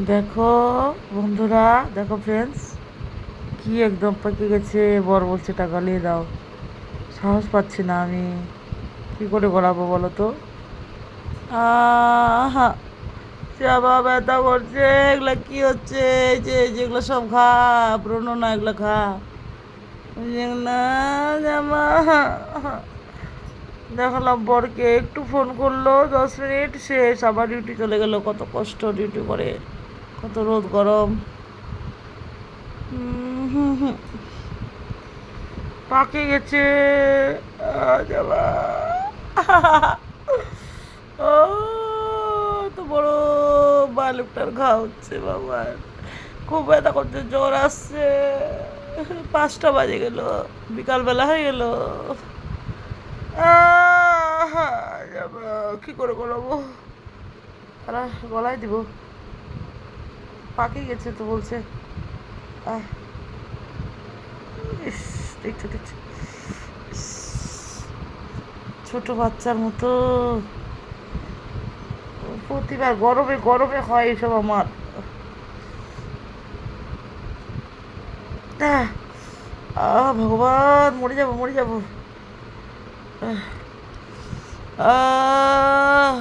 দেখো বন্ধুরা, দেখো ফ্রেন্ডস, কি একদম পেকে গেছে। বর বলছে টাকা নিয়ে দাও, সাহস পাচ্ছি না আমি, কি করে গড়াবো বলো তো। আহা, চাবা ব্যথা করছে। এগুলা কি হচ্ছে? এই যে যেগুলো সব খা, ব্রণ না, এগুলো খা। যেগুলা জামা দেখালাম বরকে, একটু ফোন করলো, 10 মিনিট, শেষ, আবার ডিউটি চলে গেল। কত কষ্ট ডিউটি করে, কত রোদ গরম। হুম হুম, পাকে গেছে। যাবা ও, তো বড় বালুকটার ঘা হচ্ছে বাবা, খুব ব্যথা করছে, জ্বর আসছে। 5টা বাজে গেল, বিকালবেলা হয়ে গেল। যাবা, কি করে করাবো, তারা গলায় দিব। পাকে গেছে তো বলছে। আহ, ইস, দেখছো দেখছো, ইস, ছোট বাচ্চার মতো। প্রতিবার গরমে গরমে হয় এসব আমার। ভগবান, মরে যাবো মরে যাবো। আহ,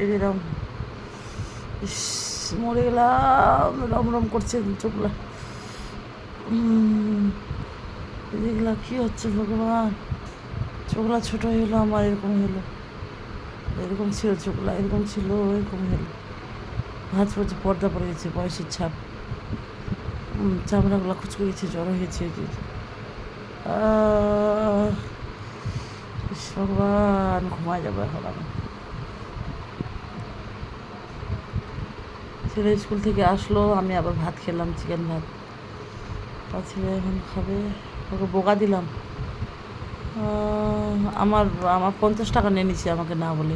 এরকম, ইস, মরে গেলাম, রম রম করছে চোখলা। এগুলা কি হচ্ছে ভগবান, চোখলা ছোট হয়ে গেলো আমার, এরকম হলো। এরকম ছিল চোখলা, এরকম ছিল, এরকম হলো। ভাঁজ পড়ছে, পর্দা পড়ে গেছে, বয়সের ছাপ। চামড়াগুলো খুচকে গেছে, জ্বর হয়েছে। ভগবান, ঘুমায় যাবো এখন আমি। ছেলে স্কুল থেকে আসলো, আমি আবার ভাত খেলাম, চিকেন ভাত। ছেলে এখন খাবে, ওকে বোকা দিলাম। আমার আমার 50 টাকা নিয়ে নিচ্ছে আমাকে না বলে।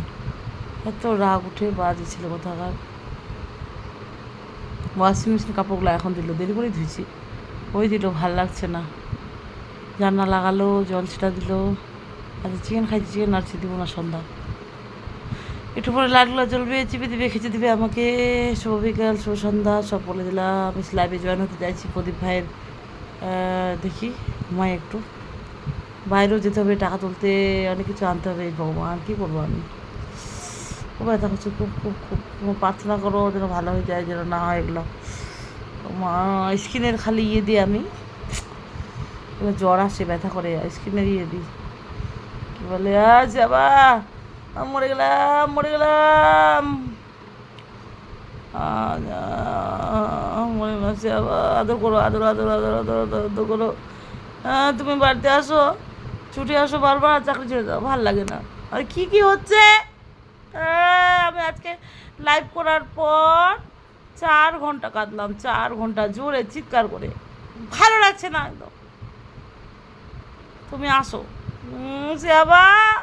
এত রাগ উঠে, বাজে ছিল কোথাকার। ওয়াশিং মেশিন কাপড়গুলো এখন দিল, দেরি করেই ধুইছি, ওই দিল, ভাল লাগছে না। জান্না লাগালো, জল ছিটা দিল। আচ্ছা, চিকেন খাইছি, চিকেন নাড়ছি, দিব না সন্ধ্যা। একটু পরে লাইটগুলো জ্বলবে, চিপে দিবে, খেচে দিবে আমাকে। শুভ বিকাল, শুভ সন্ধ্যা সব বলে দিলাম। লাইভে জয়েন হতে চাইছি প্রদীপ ভাইয়ের। দেখি, ঘুমাই একটু, বাইরেও যেতে হবে, টাকা তুলতে, অনেক কিছু আনতে হবে। ভগবান, কী করবো আমি, খুব ব্যথা করছে, খুব খুব খুব। প্রার্থনা করো যেন ভালো হয়ে যায়, যেন না হয় এগুলো। স্কিনের খালি ইয়ে দিই আমি, জ্বর আসে, ব্যথা করে, স্কিনের ইয়ে দিই, কী বলে, যাবা, মরে গেলাম মরে গেলাম। মরে গেছে আবার। আদর করো, আদর আদর আদর আদর আদর আদর করো। তুমি বাড়িতে আসো, ছুটি আসো, বারবার চাকরি ছেড়ে দাও, ভাল লাগে না। আর কি কি হচ্ছে, আমি আজকে লাইভ করার পর 4 ঘন্টা কাঁদলাম, 4 ঘন্টা জোরে চিৎকার করে, ভালো লাগছে না একদম। তুমি আসো, সে আবার